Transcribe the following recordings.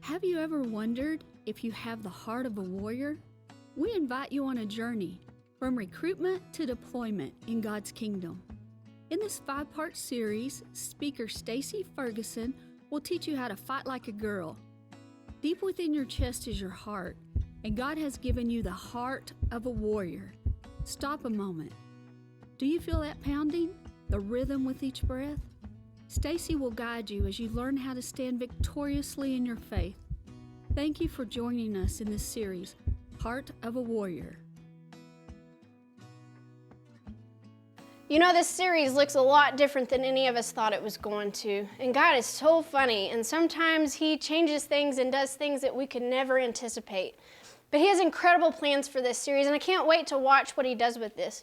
Have you ever wondered if you have the heart of a warrior? We invite you on a journey from recruitment to deployment in God's kingdom. In this 5-part series, speaker Stacy Ferguson will teach you how to fight like a girl. Deep within your chest is your heart, and God has given you the heart of a warrior. Stop a moment. Do you feel that pounding? The rhythm with each breath? Stacy will guide you as you learn how to stand victoriously in your faith. Thank you for joining us in this series, Heart of a Warrior. You know, this series looks a lot different than any of us thought it was going to. And God is so funny, and sometimes He changes things and does things that we could never anticipate. But He has incredible plans for this series, and I can't wait to watch what He does with this.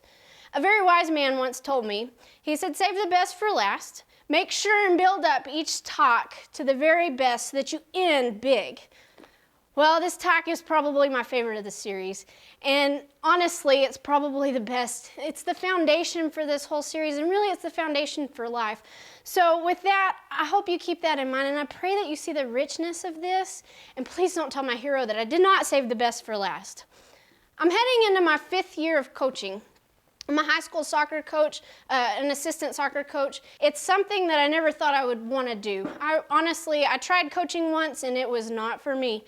A very wise man once told me, he said, save the best for last. Make sure and build up each talk to the very best so that you end big. Well, this talk is probably my favorite of the series, and honestly, it's probably the best. It's the foundation for this whole series, and really it's the foundation for life. So with that, I hope you keep that in mind, and I pray that you see the richness of this, and please don't tell my hero that I did not save the best for last. I'm heading into my 5th year of coaching. I'm a high school soccer coach, an assistant soccer coach. It's something that I never thought I would want to do. I tried coaching once, and it was not for me.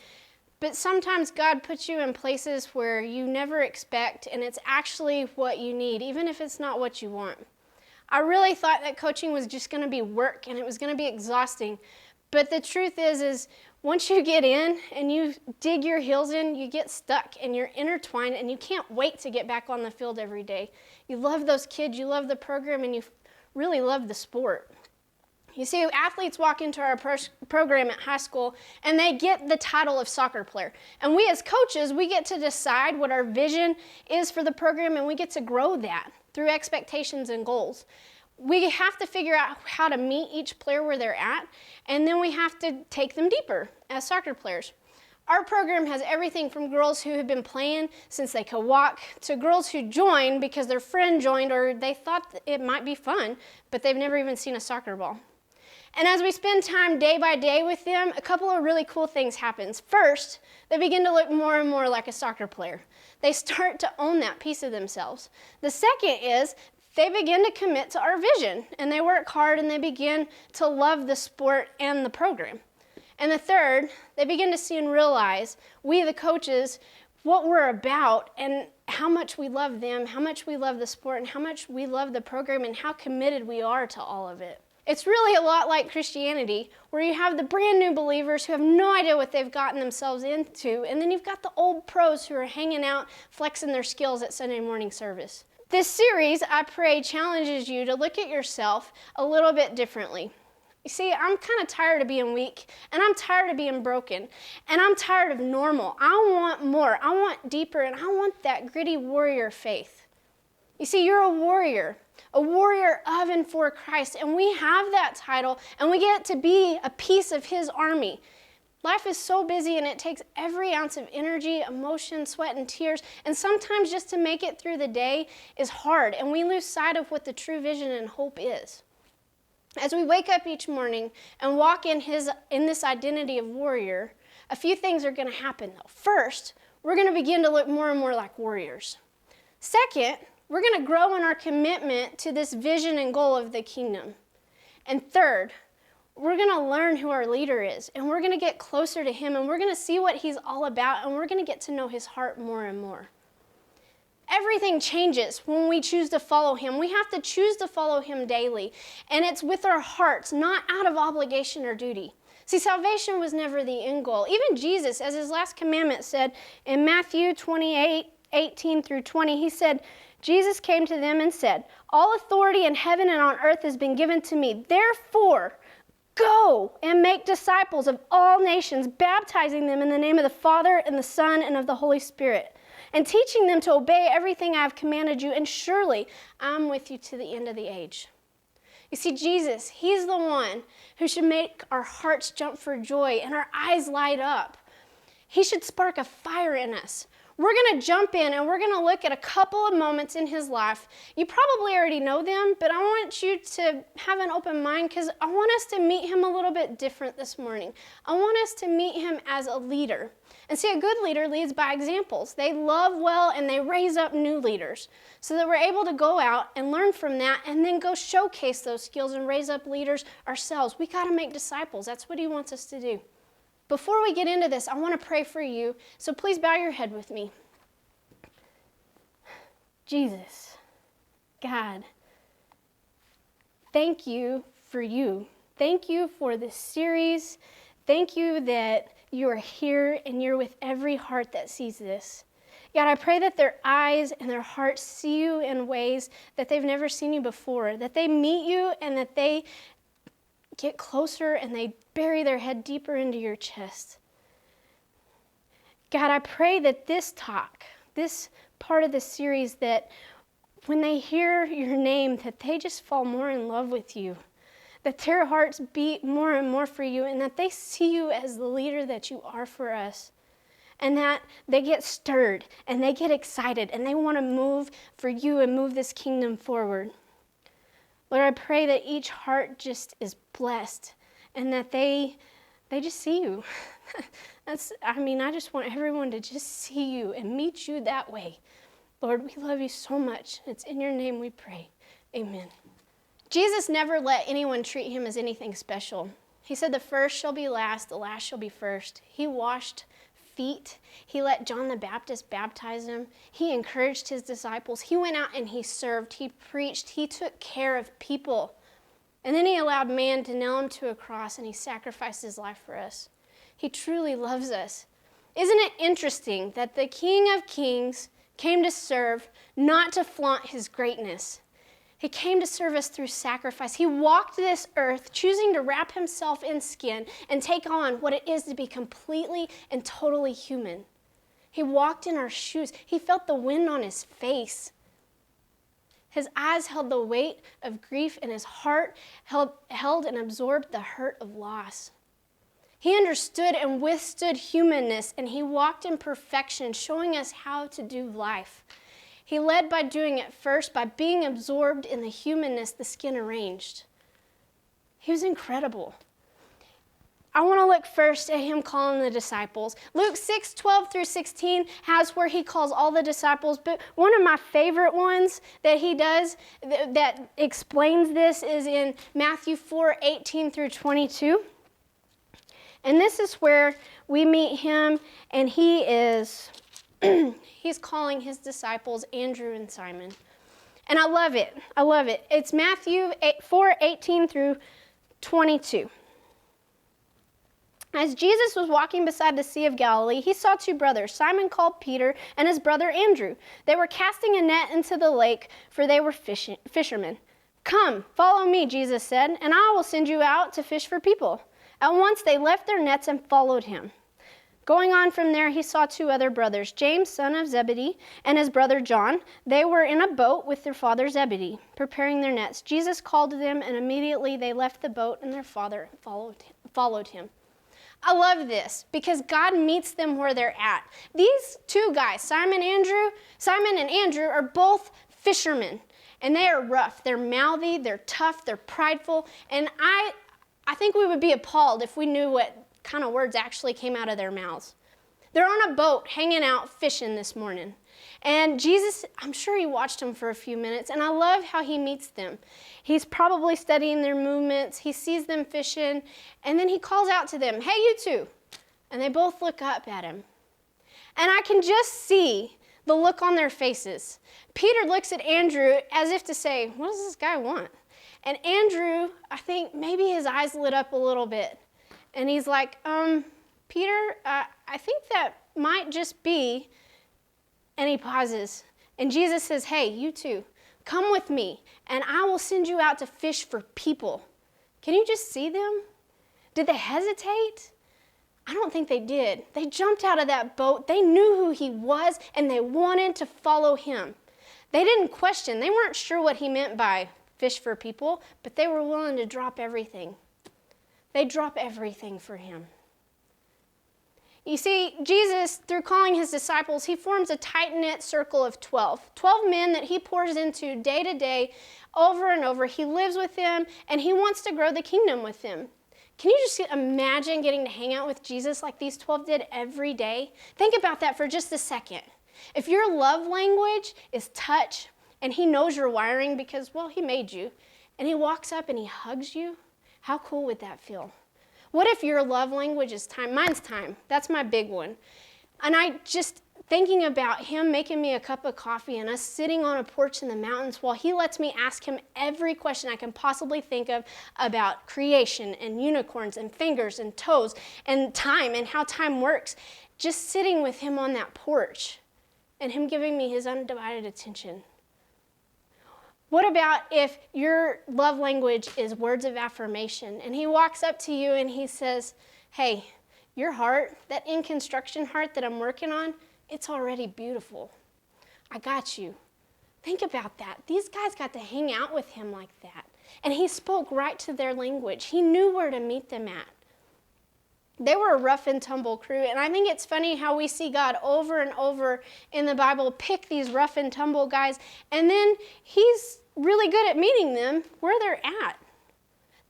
But sometimes God puts you in places where you never expect, and it's actually what you need, even if it's not what you want. I really thought that coaching was just going to be work, and it was going to be exhausting. But the truth is once you get in and you dig your heels in, you get stuck, and you're intertwined, and you can't wait to get back on the field every day. You love those kids, you love the program, and you really love the sport. You see, athletes walk into our program at high school, and they get the title of soccer player. And we as coaches, we get to decide what our vision is for the program, and we get to grow that through expectations and goals. We have to figure out how to meet each player where they're at, and then we have to take them deeper as soccer players. Our program has everything from girls who have been playing since they could walk to girls who joined because their friend joined or they thought it might be fun, but they've never even seen a soccer ball. And as we spend time day by day with them, a couple of really cool things happen. First, they begin to look more and more like a soccer player. They start to own that piece of themselves. The second is they begin to commit to our vision, and they work hard, and they begin to love the sport and the program. And the third, they begin to see and realize, we the coaches, what we're about and how much we love them, how much we love the sport, and how much we love the program, and how committed we are to all of it. It's really a lot like Christianity, where you have the brand new believers who have no idea what they've gotten themselves into, and then you've got the old pros who are hanging out, flexing their skills at Sunday morning service. This series, I pray, challenges you to look at yourself a little bit differently. You see, I'm kind of tired of being weak, and I'm tired of being broken, and I'm tired of normal. I want more, I want deeper, and I want that gritty warrior faith. You see, you're a warrior of and for Christ, and we have that title, and we get to be a piece of His army. Life is so busy, and it takes every ounce of energy, emotion, sweat, and tears, and sometimes just to make it through the day is hard, and we lose sight of what the true vision and hope is. As we wake up each morning and walk in this identity of warrior, a few things are going to happen. First, we're going to begin to look more and more like warriors. Second, we're going to grow in our commitment to this vision and goal of the kingdom. And third, we're going to learn who our leader is, and we're going to get closer to Him, and we're going to see what He's all about, and we're going to get to know His heart more and more. Everything changes when we choose to follow Him. We have to choose to follow Him daily, and it's with our hearts, not out of obligation or duty. See, salvation was never the end goal. Even Jesus, as His last commandment said in Matthew 28:18-20, He said, Jesus came to them and said, all authority in heaven and on earth has been given to me. Therefore, go and make disciples of all nations, baptizing them in the name of the Father and the Son and of the Holy Spirit, and teaching them to obey everything I have commanded you, and surely I'm with you to the end of the age. You see, Jesus, He's the one who should make our hearts jump for joy and our eyes light up. He should spark a fire in us We're going to jump in and we're going to look at a couple of moments in his life. You probably already know them, but I want you to have an open mind because I want us to meet him a little bit different this morning. I want us to meet him as a leader. And see, a good leader leads by examples. They love well and they raise up new leaders so that we're able to go out and learn from that and then go showcase those skills and raise up leaders ourselves. We got to make disciples. That's what he wants us to do. Before we get into this, I want to pray for you, so please bow your head with me. Jesus, God, thank you for you. Thank you for this series. Thank you that you are here and you're with every heart that sees this. God, I pray that their eyes and their hearts see you in ways that they've never seen you before, that they meet you and that they get closer and they bury their head deeper into your chest. God, I pray that this talk, this part of the series, that when they hear your name, that they just fall more in love with you, that their hearts beat more and more for you, and that they see you as the leader that you are for us, and that they get stirred and they get excited and they want to move for you and move this kingdom forward. Lord, I pray that each heart just is blessed and that they just see you. I just want everyone to just see you and meet you that way. Lord, we love you so much. It's in your name we pray. Amen. Jesus never let anyone treat him as anything special. He said the first shall be last, the last shall be first. He washed feet. He let John the Baptist baptize him. He encouraged his disciples. He went out and he served. He preached. He took care of people. And then he allowed man to nail him to a cross and he sacrificed his life for us. He truly loves us. Isn't it interesting that the King of Kings came to serve, not to flaunt his greatness? He came to serve us through sacrifice. He walked this earth choosing to wrap himself in skin and take on what it is to be completely and totally human. He walked in our shoes. He felt the wind on his face. His eyes held the weight of grief and his heart held and absorbed the hurt of loss. He understood and withstood humanness, and he walked in perfection, showing us how to do life. He led by doing it first, by being absorbed in the humanness the skin arranged. He was incredible. I want to look first at him calling the disciples. Luke 6:12 through 16 has where he calls all the disciples, but one of my favorite ones that he does that explains this is in Matthew 4:18 through 22. And this is where we meet him, and he's calling his disciples Andrew and Simon. And I love it. I love it. It's Matthew 4:18 through 22. As Jesus was walking beside the Sea of Galilee, he saw two brothers, Simon called Peter and his brother Andrew. They were casting a net into the lake, for they were fishermen. "Come, follow me," Jesus said, "and I will send you out to fish for people." At once they left their nets and followed him. Going on from there, he saw two other brothers, James, son of Zebedee, and his brother John. They were in a boat with their father Zebedee, preparing their nets. Jesus called to them, and immediately they left the boat, and their father followed him. I love this because God meets them where they're at. These two guys, Simon and Andrew, are both fishermen, and they are rough. They're mouthy, they're tough, they're prideful, and I think we would be appalled if we knew what kind of words actually came out of their mouths. They're on a boat hanging out fishing this morning. And Jesus, I'm sure he watched them for a few minutes, and I love how he meets them. He's probably studying their movements. He sees them fishing, and then he calls out to them, "Hey, you two." And they both look up at him. And I can just see the look on their faces. Peter looks at Andrew as if to say, "What does this guy want?" And Andrew, I think maybe his eyes lit up a little bit. And he's like, "Peter, I think that might just be," and he pauses. And Jesus says, "Hey, you two, come with me, and I will send you out to fish for people." Can you just see them? Did they hesitate? I don't think they did. They jumped out of that boat. They knew who he was, and they wanted to follow him. They didn't question. They weren't sure what he meant by fish for people, but they were willing to drop everything. They drop everything for him. You see, Jesus, through calling his disciples, he forms a tight-knit circle of 12. 12 men that he pours into day to day, over and over. He lives with them, and he wants to grow the kingdom with them. Can you just imagine getting to hang out with Jesus like these 12 did every day? Think about that for just a second. If your love language is touch, and he knows your wiring because, well, he made you, and he walks up and he hugs you, how cool would that feel? What if your love language is time? Mine's time. That's my big one. And I just thinking about him making me a cup of coffee and us sitting on a porch in the mountains while he lets me ask him every question I can possibly think of about creation and unicorns and fingers and toes and time and how time works. Just sitting with him on that porch and him giving me his undivided attention. What about if your love language is words of affirmation and he walks up to you and he says, hey, your heart, that in construction heart that I'm working on, it's already beautiful. I got you. Think about that. These guys got to hang out with him like that. And he spoke right to their language. He knew where to meet them at. They were a rough and tumble crew, and I think it's funny how we see God over and over in the Bible pick these rough and tumble guys, and then he's really good at meeting them where they're at.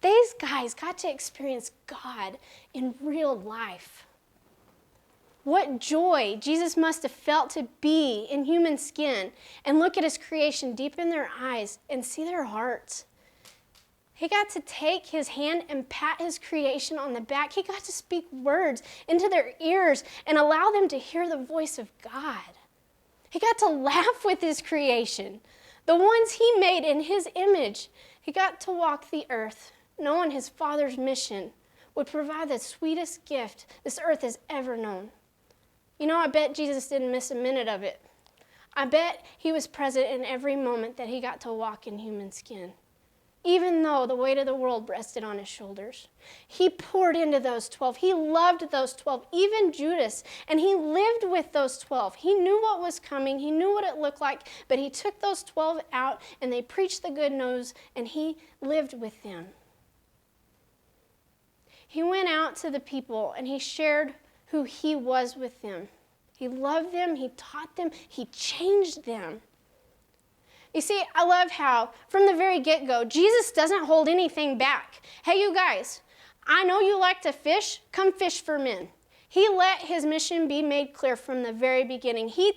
These guys got to experience God in real life. What joy Jesus must have felt to be in human skin and look at his creation deep in their eyes and see their hearts. He got to take his hand and pat his creation on the back. He got to speak words into their ears and allow them to hear the voice of God. He got to laugh with his creation, the ones he made in his image. He got to walk the earth, knowing his Father's mission would provide the sweetest gift this earth has ever known. You know, I bet Jesus didn't miss a minute of it. I bet he was present in every moment that he got to walk in human skin. Even though the weight of the world rested on his shoulders. He poured into those 12. He loved those 12, even Judas, and he lived with those 12. He knew what was coming. He knew what it looked like, but he took those 12 out, and they preached the good news, and he lived with them. He went out to the people, and he shared who he was with them. He loved them. He taught them. He changed them. You see, I love how, from the very get-go, Jesus doesn't hold anything back. Hey, you guys, I know you like to fish. Come fish for men. He let his mission be made clear from the very beginning. He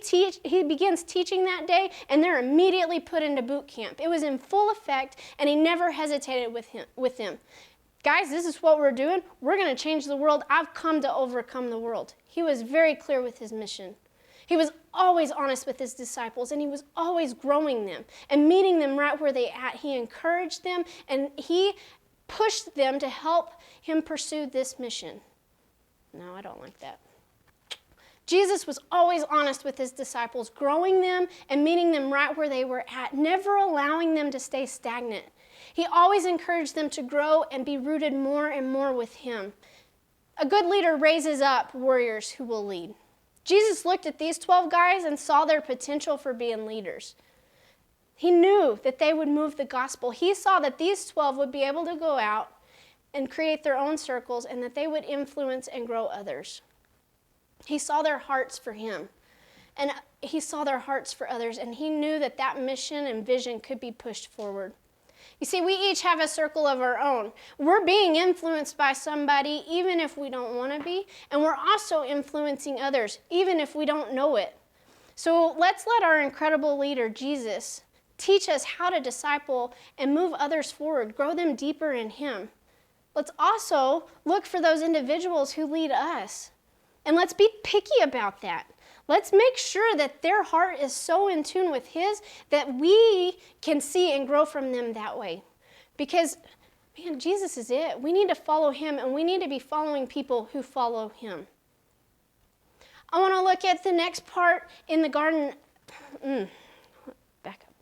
begins teaching that day, and they're immediately put into boot camp. It was in full effect, and he never hesitated with them. Guys, this is what we're doing. We're going to change the world. I've come to overcome the world. He was very clear with his mission. He was always honest with his disciples, and he was always growing them and meeting them right where they at. He encouraged them, and he pushed them to help him pursue this mission. No, I don't like that. Jesus was always honest with his disciples, growing them and meeting them right where they were at, never allowing them to stay stagnant. He always encouraged them to grow and be rooted more and more with him. A good leader raises up warriors who will lead. Jesus looked at these 12 guys and saw their potential for being leaders. He knew that they would move the gospel. He saw that these 12 would be able to go out and create their own circles and that they would influence and grow others. He saw their hearts for him, and he saw their hearts for others, and he knew that that mission and vision could be pushed forward. You see, we each have a circle of our own. We're being influenced by somebody even if we don't want to be, and we're also influencing others even if we don't know it. So let's let our incredible leader, Jesus, teach us how to disciple and move others forward, grow them deeper in him. Let's also look for those individuals who lead us, and let's be picky about that. Let's make sure that their heart is so in tune with his that we can see and grow from them that way. Because, man, Jesus is it. We need to follow him, and we need to be following people who follow him. I want to look at the next part in the garden. Back up.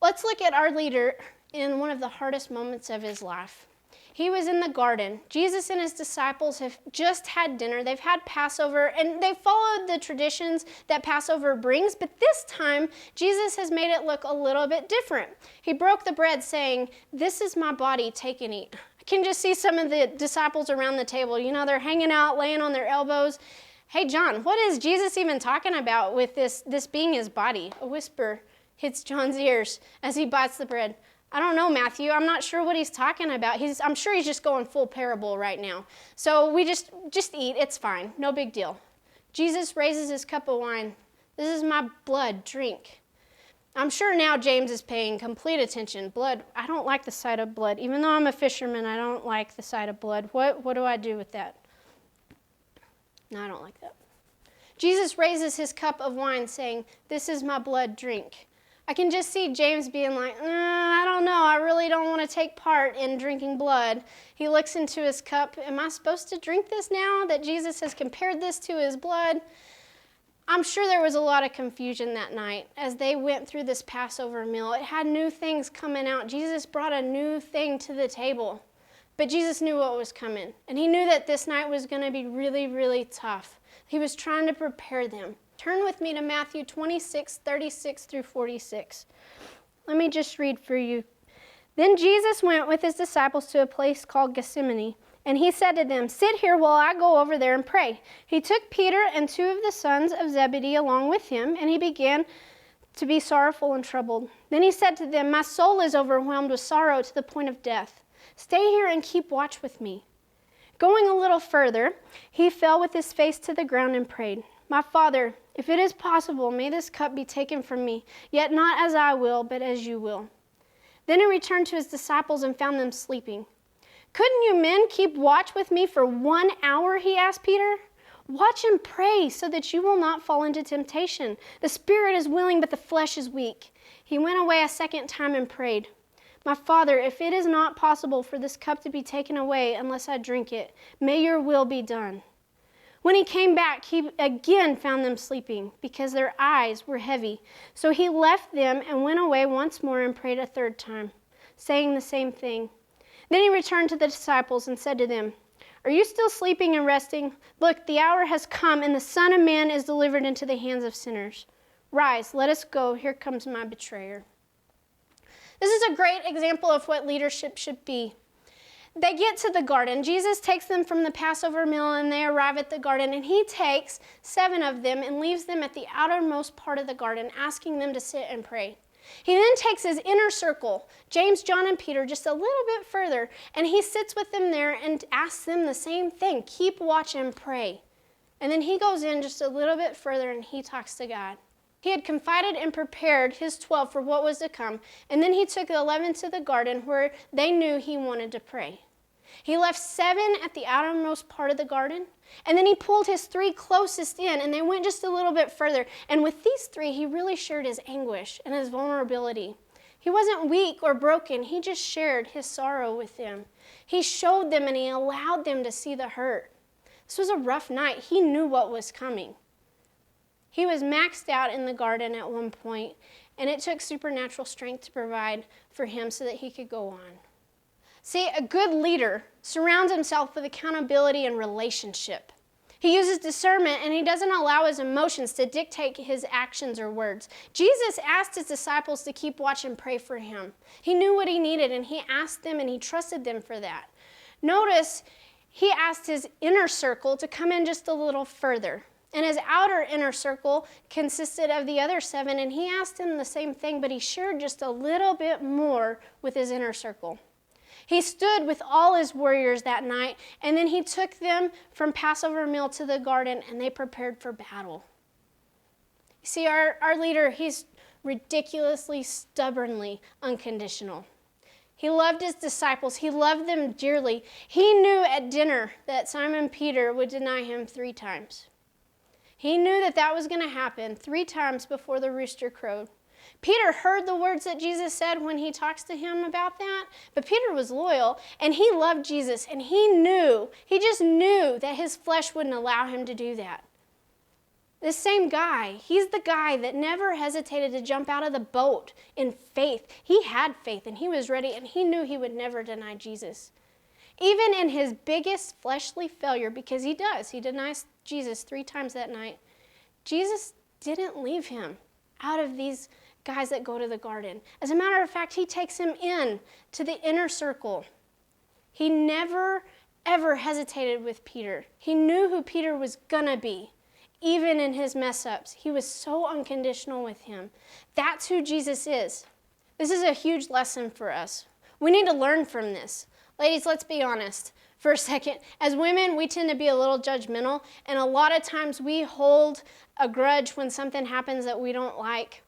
Let's look at our leader in one of the hardest moments of his life. He was in the garden. Jesus and his disciples have just had dinner. They've had Passover, and they've followed the traditions that Passover brings, but this time, Jesus has made it look a little bit different. He broke the bread saying, "This is my body, take and eat." I can just see some of the disciples around the table. You know, they're hanging out, laying on their elbows. Hey, John, what is Jesus even talking about with this being his body? A whisper hits John's ears as he bites the bread. I don't know, Matthew. I'm not sure what he's talking about. I'm sure he's just going full parable right now. So we just eat. It's fine. No big deal. Jesus raises his cup of wine. This is my blood. Drink. I'm sure now James is paying complete attention. Blood. I don't like the sight of blood. Even though I'm a fisherman, I don't like the sight of blood. What do I do with that? No, I don't like that. Jesus raises his cup of wine saying, this is my blood. Drink. I can just see James being like, I don't know. I really don't want to take part in drinking blood. He looks into his cup. Am I supposed to drink this now that Jesus has compared this to his blood? I'm sure there was a lot of confusion that night as they went through this Passover meal. It had new things coming out. Jesus brought a new thing to the table. But Jesus knew what was coming. And he knew that this night was going to be really, really tough. He was trying to prepare them. Turn with me to Matthew 26, 36 through 46. Let me just read for you. Then Jesus went with his disciples to a place called Gethsemane, and he said to them, sit here while I go over there and pray. He took Peter and 2 of the sons of Zebedee along with him, and he began to be sorrowful and troubled. Then he said to them, my soul is overwhelmed with sorrow to the point of death. Stay here and keep watch with me. Going a little further, he fell with his face to the ground and prayed, my Father, if it is possible, may this cup be taken from me, yet not as I will, but as you will. Then he returned to his disciples and found them sleeping. Couldn't you men keep watch with me for 1 hour, he asked Peter. Watch and pray so that you will not fall into temptation. The spirit is willing, but the flesh is weak. He went away a second time and prayed, my Father, if it is not possible for this cup to be taken away unless I drink it, may your will be done. When he came back, he again found them sleeping because their eyes were heavy. So he left them and went away once more and prayed a third time, saying the same thing. Then he returned to the disciples and said to them, are you still sleeping and resting? Look, the hour has come and the Son of Man is delivered into the hands of sinners. Rise, let us go. Here comes my betrayer. This is a great example of what leadership should be. They get to the garden. Jesus takes them from the Passover meal and they arrive at the garden, and he takes 7 of them and leaves them at the outermost part of the garden, asking them to sit and pray. He then takes his inner circle, James, John, and Peter, just a little bit further, and he sits with them there and asks them the same thing, keep watch and pray. And then he goes in just a little bit further and he talks to God. He had confided and prepared his 12 for what was to come, and then he took the 11 to the garden where they knew he wanted to pray. He left 7 at the outermost part of the garden, and then he pulled his 3 closest in, and they went just a little bit further. And with these 3, he really shared his anguish and his vulnerability. He wasn't weak or broken. He just shared his sorrow with them. He showed them and he allowed them to see the hurt. This was a rough night. He knew what was coming. He was maxed out in the garden at one point, and it took supernatural strength to provide for him so that he could go on. See, a good leader surrounds himself with accountability and relationship. He uses discernment, and he doesn't allow his emotions to dictate his actions or words. Jesus asked his disciples to keep watch and pray for him. He knew what he needed, and he asked them, and he trusted them for that. Notice, he asked his inner circle to come in just a little further. And his outer inner circle consisted of the other 7, and he asked him the same thing, but he shared just a little bit more with his inner circle. He stood with all his warriors that night, and then he took them from Passover meal to the garden, and they prepared for battle. You see, our leader, he's ridiculously, stubbornly unconditional. He loved his disciples. He loved them dearly. He knew at dinner that Simon Peter would deny him 3 times. He knew that that was going to happen 3 times before the rooster crowed. Peter heard the words that Jesus said when he talks to him about that, but Peter was loyal, and he loved Jesus, and he just knew that his flesh wouldn't allow him to do that. This same guy, he's the guy that never hesitated to jump out of the boat in faith. He had faith, and he was ready, and he knew he would never deny Jesus. Even in his biggest fleshly failure, because he denies Jesus 3 times that night, Jesus didn't leave him out of these guys that go to the garden. As a matter of fact, he takes him in to the inner circle. He never, ever hesitated with Peter. He knew who Peter was gonna be, even in his mess-ups. He was so unconditional with him. That's who Jesus is. This is a huge lesson for us. We need to learn from this. Ladies, let's be honest for a second. As women, we tend to be a little judgmental, and a lot of times we hold a grudge when something happens that we don't like.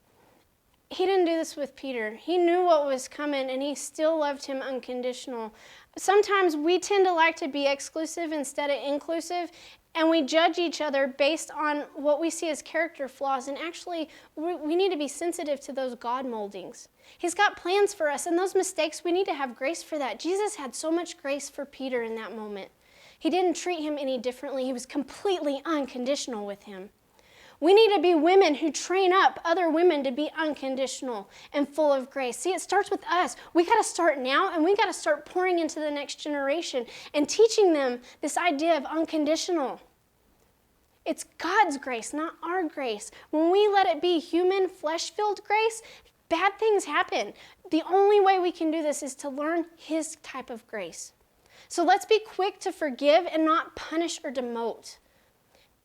He didn't do this with Peter. He knew what was coming, and he still loved him unconditional. Sometimes we tend to like to be exclusive instead of inclusive, and we judge each other based on what we see as character flaws, and actually, we need to be sensitive to those God moldings. He's got plans for us, and those mistakes, we need to have grace for that. Jesus had so much grace for Peter in that moment. He didn't treat him any differently. He was completely unconditional with him. We need to be women who train up other women to be unconditional and full of grace. See, it starts with us. We got to start now, and we got to start pouring into the next generation and teaching them this idea of unconditional. It's God's grace, not our grace. When we let it be human, flesh-filled grace, bad things happen. The only way we can do this is to learn his type of grace. So let's be quick to forgive and not punish or demote.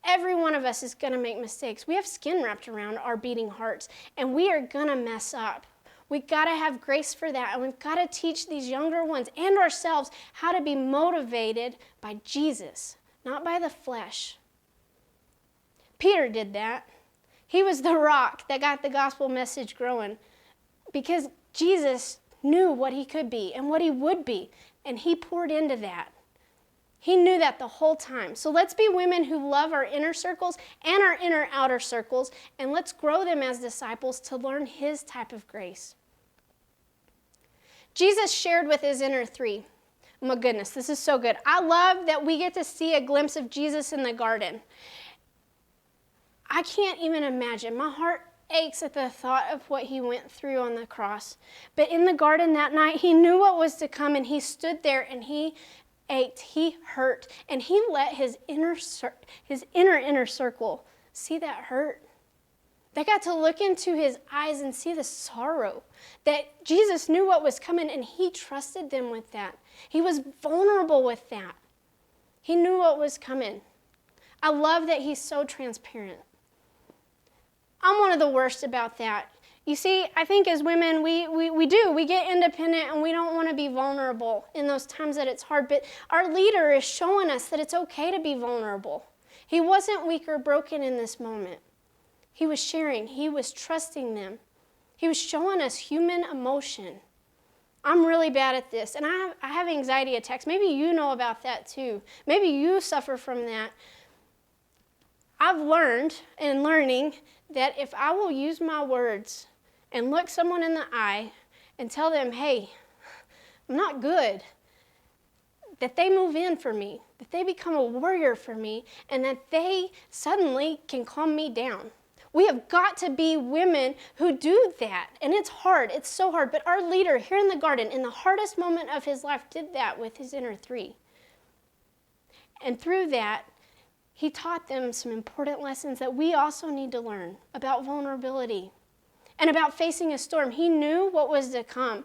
Every one of us is going to make mistakes. We have skin wrapped around our beating hearts, and we are going to mess up. We got to have grace for that, and we've got to teach these younger ones and ourselves how to be motivated by Jesus, not by the flesh. Peter did that. He was the rock that got the gospel message growing because Jesus knew what he could be and what he would be, and he poured into that. He knew that the whole time. So let's be women who love our inner circles and our inner outer circles, and let's grow them as disciples to learn his type of grace. Jesus shared with his inner three. Oh my goodness, this is so good. I love that we get to see a glimpse of Jesus in the garden. I can't even imagine. My heart aches at the thought of what he went through on the cross. But in the garden that night, he knew what was to come, and he stood there and he ached, he hurt, and he let his inner circle see that hurt. They got to look into his eyes and see the sorrow that Jesus knew what was coming, and he trusted them with that. He was vulnerable with that. He knew what was coming. I love that he's so transparent. I'm one of the worst about that. You see, I think as women, we get independent and we don't want to be vulnerable in those times that it's hard. But our leader is showing us that it's okay to be vulnerable. He wasn't weak or broken in this moment. He was sharing. He was trusting them. He was showing us human emotion. I'm really bad at this, and I have anxiety attacks. Maybe you know about that too. Maybe you suffer from that. I've learned in learning that if I will use my words and look someone in the eye and tell them, hey, I'm not good, that they move in for me, that they become a warrior for me, and that they suddenly can calm me down. We have got to be women who do that, and it's hard. It's so hard, but our leader here in the garden, in the hardest moment of his life, did that with his inner three. And through that, he taught them some important lessons that we also need to learn about vulnerability and about facing a storm. He knew what was to come.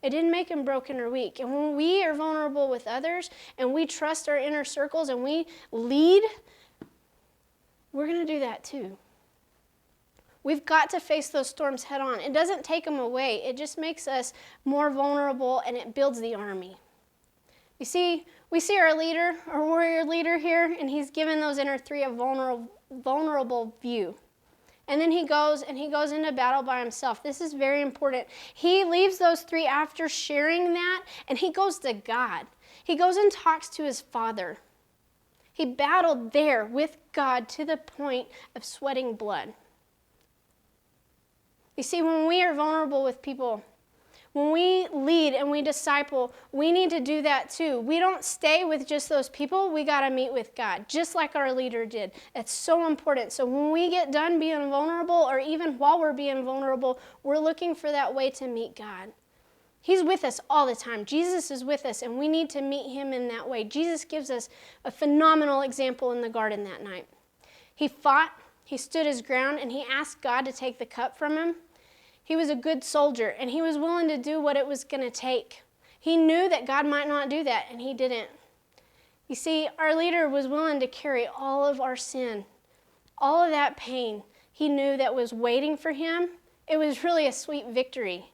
It didn't make him broken or weak. And when we are vulnerable with others and we trust our inner circles and we lead, we're going to do that too. We've got to face those storms head on. It doesn't take them away. It just makes us more vulnerable, and it builds the army. You see, we see our leader, our warrior leader here, and he's given those inner three a vulnerable view. And then he goes into battle by himself. This is very important. He leaves those three after sharing that, and he goes to God. He goes and talks to his Father. He battled there with God to the point of sweating blood. You see, when we are vulnerable with people, when we lead and we disciple, we need to do that too. We don't stay with just those people. We got to meet with God, just like our leader did. It's so important. So when we get done being vulnerable, or even while we're being vulnerable, we're looking for that way to meet God. He's with us all the time. Jesus is with us, and we need to meet him in that way. Jesus gives us a phenomenal example in the garden that night. He fought, he stood his ground, and he asked God to take the cup from him. He was a good soldier, and he was willing to do what it was going to take. He knew that God might not do that, and he didn't. You see, our leader was willing to carry all of our sin, all of that pain he knew that was waiting for him. It was really a sweet victory.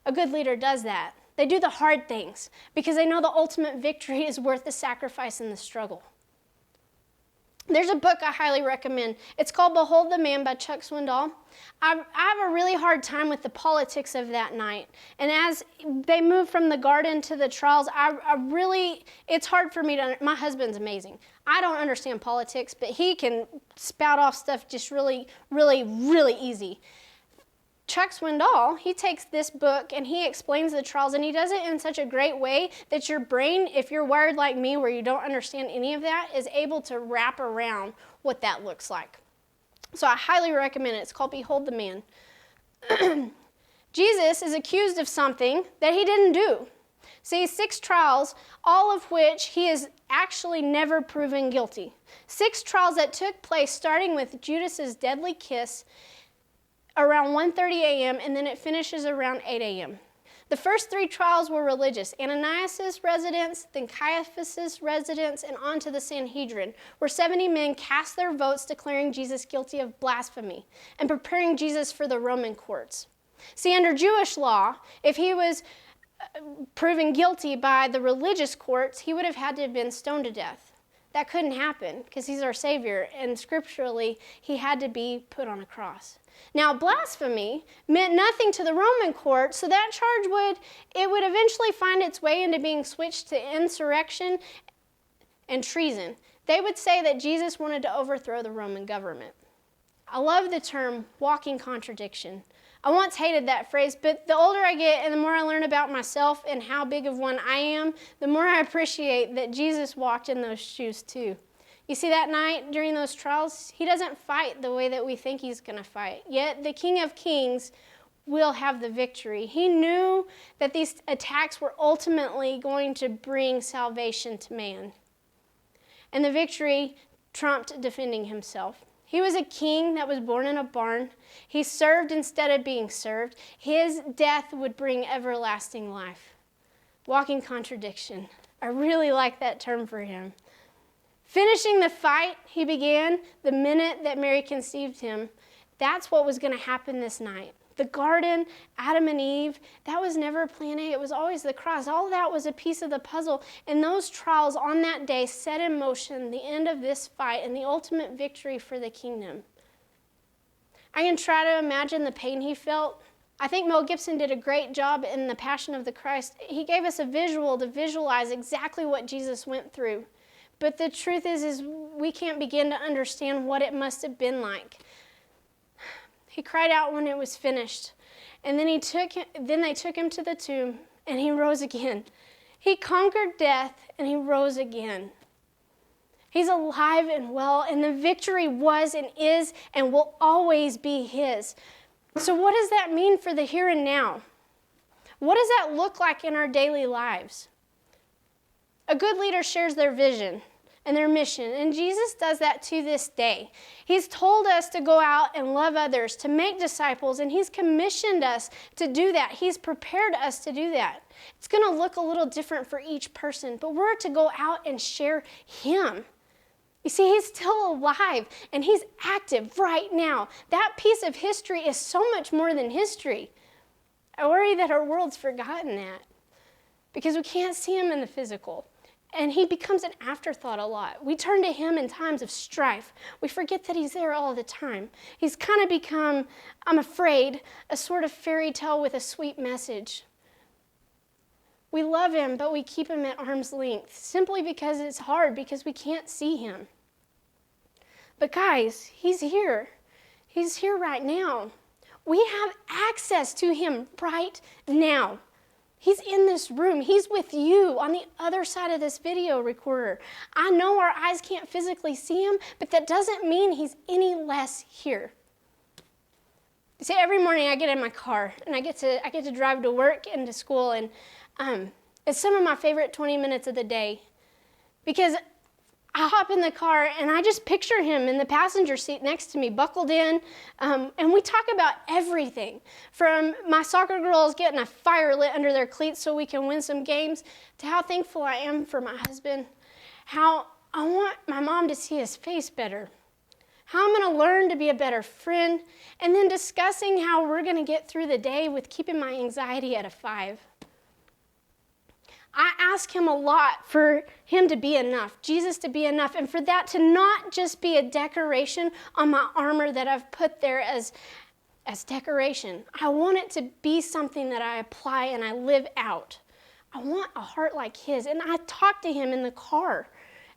A good leader does that. They do the hard things because they know the ultimate victory is worth the sacrifice and the struggle. There's a book I highly recommend. It's called Behold the Man by Chuck Swindoll. I have a really hard time with the politics of that night. And as they move from the garden to the trials, it's hard for me to, my husband's amazing. I don't understand politics, but he can spout off stuff just really, really, really easy. Chuck Swindoll, he takes this book and he explains the trials, and he does it in such a great way that your brain, if you're wired like me where you don't understand any of that, is able to wrap around what that looks like. So I highly recommend it. It's called Behold the Man. Jesus is accused of something that he didn't do. See, 6 trials, all of which he is actually never proven guilty. 6 trials that took place starting with Judas's deadly kiss around 1:30 a.m., and then it finishes around 8 a.m. The first 3 trials were religious. Ananias' residence, then Caiaphas' residence, and on to the Sanhedrin, where 70 men cast their votes declaring Jesus guilty of blasphemy and preparing Jesus for the Roman courts. See, under Jewish law, if he was proven guilty by the religious courts, he would have had to have been stoned to death. That couldn't happen because he's our Savior, and scripturally, he had to be put on a cross. Now, blasphemy meant nothing to the Roman court, so that charge would eventually find its way into being switched to insurrection and treason. They would say that Jesus wanted to overthrow the Roman government. I love the term walking contradiction. I once hated that phrase, but the older I get and the more I learn about myself and how big of one I am, the more I appreciate that Jesus walked in those shoes too. You see, that night during those trials, he doesn't fight the way that we think he's going to fight. Yet the King of Kings will have the victory. He knew that these attacks were ultimately going to bring salvation to man. And the victory trumped defending himself. He was a king that was born in a barn. He served instead of being served. His death would bring everlasting life. Walking contradiction. I really like that term for him. Finishing the fight he began the minute that Mary conceived him, that's what was going to happen this night. The garden, Adam and Eve, that was never plan A. It was always the cross. All of that was a piece of the puzzle. And those trials on that day set in motion the end of this fight and the ultimate victory for the kingdom. I can try to imagine the pain he felt. I think Mel Gibson did a great job in The Passion of the Christ. He gave us a visual to visualize exactly what Jesus went through. But the truth is we can't begin to understand what it must have been like. He cried out when it was finished. And then they took him to the tomb, and he rose again. He conquered death, and he rose again. He's alive and well, and the victory was and is and will always be his. So what does that mean for the here and now? What does that look like in our daily lives? A good leader shares their vision and their mission, and Jesus does that to this day. He's told us to go out and love others, to make disciples, and he's commissioned us to do that. He's prepared us to do that. It's going to look a little different for each person, but we're to go out and share him. You see, he's still alive, and he's active right now. That piece of history is so much more than history. I worry that our world's forgotten that because we can't see him in the physical. And he becomes an afterthought a lot. We turn to him in times of strife. We forget that he's there all the time. He's kind of become, I'm afraid, a sort of fairy tale with a sweet message. We love him, but we keep him at arm's length simply because it's hard, because we can't see him. But guys, he's here. He's here right now. We have access to him right now. He's in this room. He's with you on the other side of this video recorder. I know our eyes can't physically see him, but that doesn't mean he's any less here. See, every morning I get in my car and I get to drive to work and to school, and it's some of my favorite 20 minutes of the day because I hop in the car and I just picture him in the passenger seat next to me, buckled in, and we talk about everything, from my soccer girls getting a fire lit under their cleats so we can win some games, to how thankful I am for my husband, how I want my mom to see his face better, how I'm going to learn to be a better friend, and then discussing how we're going to get through the day with keeping my anxiety at a 5. I ask him a lot for him to be enough, Jesus to be enough, and for that to not just be a decoration on my armor that I've put there as decoration. I want it to be something that I apply and I live out. I want a heart like his, and I talk to him in the car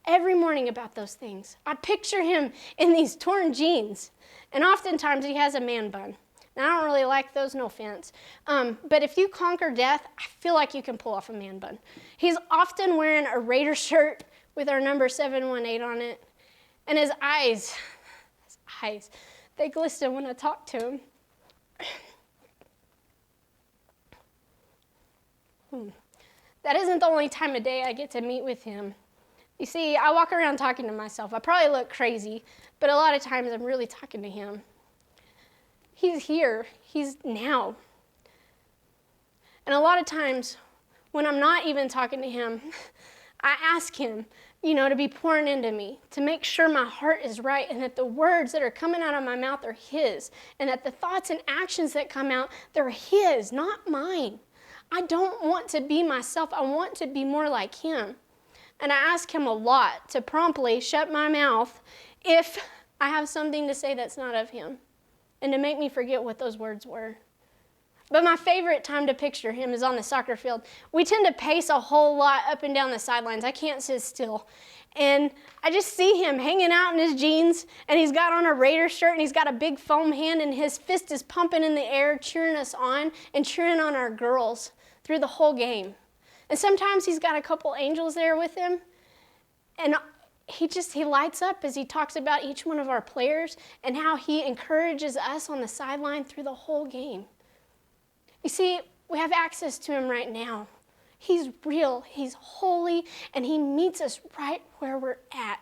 every morning about those things. I picture him in these torn jeans, and oftentimes he has a man bun. Now, I don't really like those, no offense. But if you conquer death, I feel like you can pull off a man bun. He's often wearing a Raider shirt with our number 718 on it. And his eyes, they glisten when I talk to him. That isn't the only time of day I get to meet with him. You see, I walk around talking to myself. I probably look crazy, but a lot of times I'm really talking to him. He's here. He's now. And a lot of times when I'm not even talking to him, I ask him, to be pouring into me, to make sure my heart is right and that the words that are coming out of my mouth are his, and that the thoughts and actions that come out, they're his, not mine. I don't want to be myself. I want to be more like him. And I ask him a lot to promptly shut my mouth if I have something to say that's not of him, and to make me forget what those words were. But my favorite time to picture him is on the soccer field. We tend to pace a whole lot up and down the sidelines. I can't sit still. And I just see him hanging out in his jeans, and he's got on a Raider shirt, and he's got a big foam hand, and his fist is pumping in the air, cheering us on and cheering on our girls through the whole game. And sometimes he's got a couple angels there with him, and he lights up as he talks about each one of our players and how he encourages us on the sideline through the whole game. You see, we have access to him right now. He's real, he's holy, and he meets us right where we're at.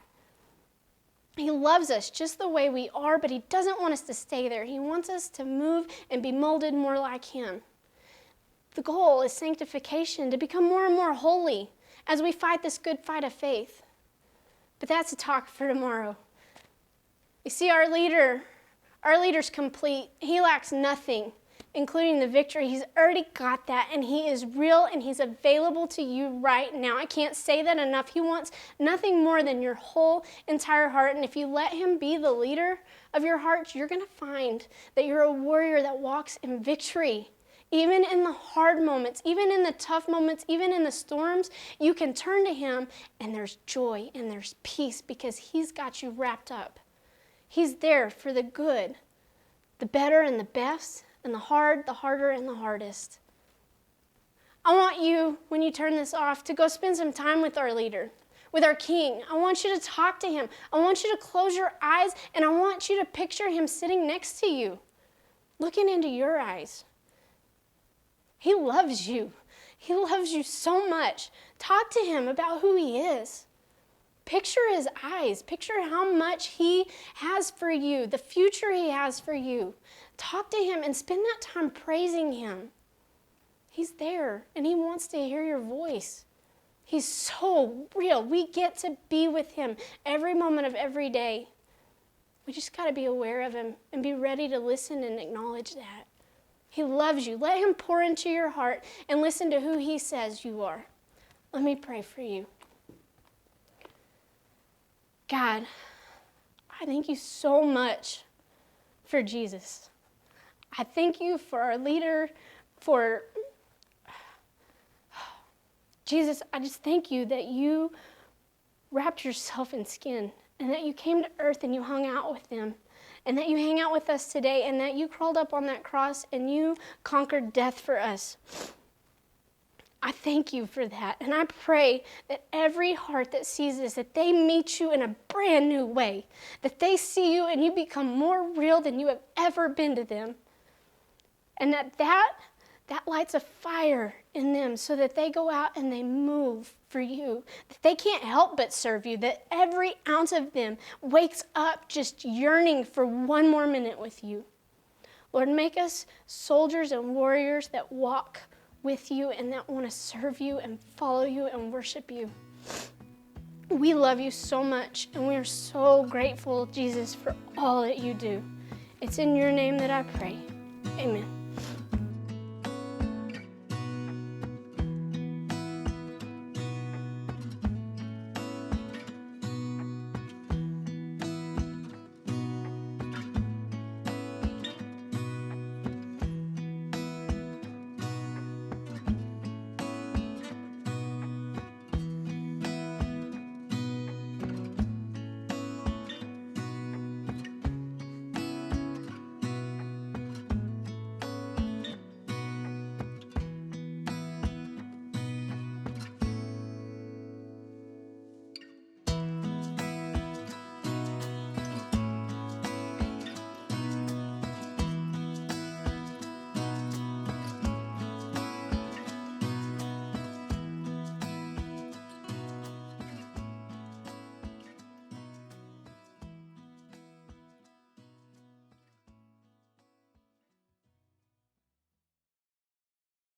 He loves us just the way we are, but he doesn't want us to stay there. He wants us to move and be molded more like him. The goal is sanctification, to become more and more holy as we fight this good fight of faith. But that's a talk for tomorrow. You see, our leader's complete. He lacks nothing, including the victory. He's already got that, and he is real, and he's available to you right now. I can't say that enough. He wants nothing more than your whole entire heart, and if you let him be the leader of your heart, you're going to find that you're a warrior that walks in victory. Even in the hard moments, even in the tough moments, even in the storms, you can turn to him, and there's joy and there's peace because he's got you wrapped up. He's there for the good, the better and the best, and the hard, the harder, and the hardest. I want you, when you turn this off, to go spend some time with our leader, with our king. I want you to talk to him. I want you to close your eyes, and I want you to picture him sitting next to you, looking into your eyes. He loves you. He loves you so much. Talk to him about who he is. Picture his eyes. Picture how much he has for you, the future he has for you. Talk to him and spend that time praising him. He's there, and he wants to hear your voice. He's so real. We get to be with him every moment of every day. We just got to be aware of him and be ready to listen and acknowledge that. He loves you. Let him pour into your heart and listen to who he says you are. Let me pray for you. God, I thank you so much for Jesus. I thank you for our leader, for Jesus. I just thank you that you wrapped yourself in skin and that you came to earth and you hung out with them. And that you hang out with us today, and that you crawled up on that cross and you conquered death for us. I thank you for that. And I pray that every heart that sees this, that they meet you in a brand new way, that they see you and you become more real than you have ever been to them. And that lights a fire in them so that they go out and they move for you, that they can't help but serve you, that every ounce of them wakes up just yearning for one more minute with you. Lord, make us soldiers and warriors that walk with you and that want to serve you and follow you and worship you. We love you so much, and we are so grateful, Jesus, for all that you do. It's in your name that I pray. Amen.